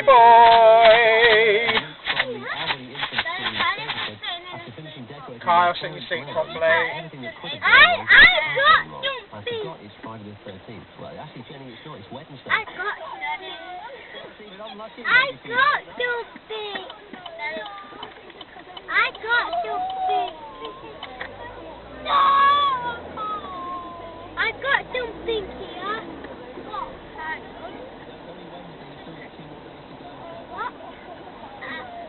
boy. Kyle, sit in your seat properly. I got something. It's Friday the 13th. Well, actually, Jenny, it's not. It's Wednesday. I got something. No! I got something here. What?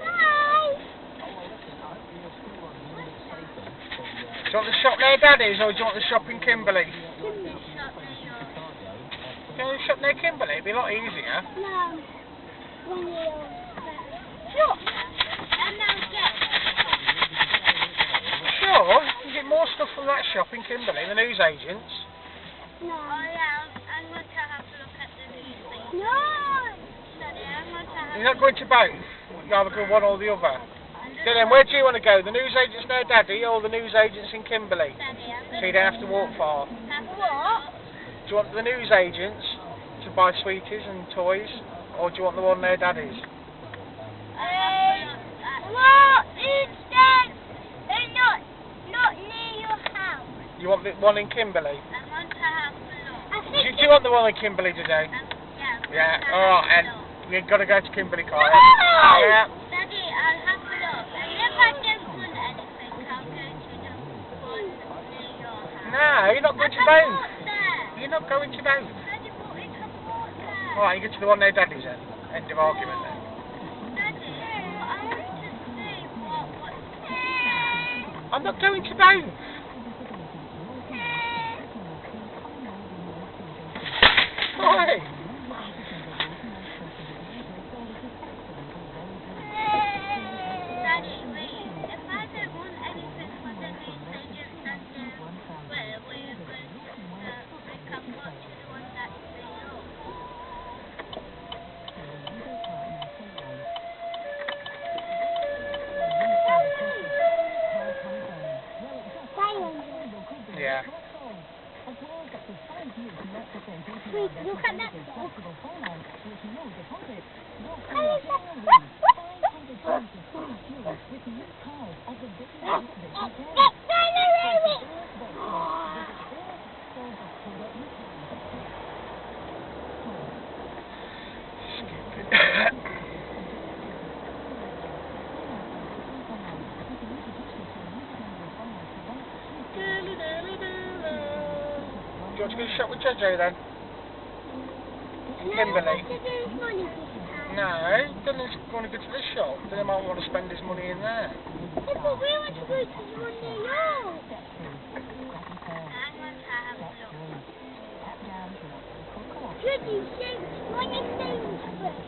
Hi! Do you want the shop near Daddy's or do you want the shop in Kimberly? Go to the shop near Kimberly, it'd be a lot easier. No. Sure. Sure, you can get more stuff from that shop in Kimberly, the newsagents. No. Oh yeah, I'm going to have to look at the newspaper. No. Daddy, I'm going to have You're not going to both? You either go one or the other. So then, where do you want to go? The newsagents near Daddy or the newsagents in Kimberly? So you don't have to walk far. What? Do you want the newsagents to buy sweeties and toys, or do you want the one near Daddy's? What is that? Not near your house. You want the one in Kimberly? I'm going to have to look. I think Do you want the one in Kimberly today? Yeah. Yeah, alright, and you've got to go to Kimberly, Kyle. No! Yeah. Daddy, I'll have to look. And if I don't want anything, I'll go to the one near your house. No, you're not going to I both. bought there. You're not going to both. Daddy, but we can bought there. Alright, you go to the one near Daddy's then. End of argument then. Daddy, I want to see what's there. I'm not going to both. Why? Daddy, wait. If I don't want anything for the newsagents and where we're going we can go to the one that's below. Yeah. Wait, look at that. Do you want to go to shop with Jozsef then? In Kimberly? No, then he's going to go to this shop. Then he might want to spend his money in there. Yeah, but we want to go to the one near yours. I'm going to have a look. Should you say one in Sainsburys?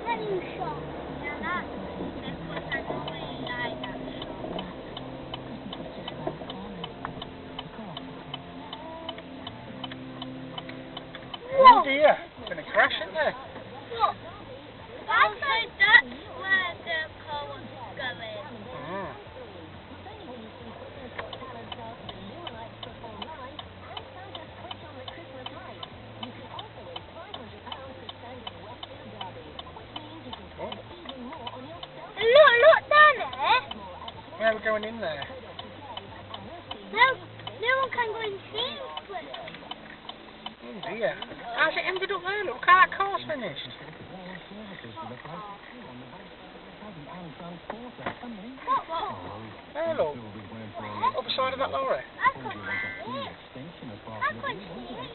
What new shop? Yeah, that's what I really like that shop. Oh dear, it's been a crash, isn't there? Look. I thought that's where the car was going. Mm. Look down there. Yeah, we're going in there. No one can go in Sainsburys. Oh dear. How's it ended up there? Look how that car's finished. There, look. Other side of that lorry. I can't see it.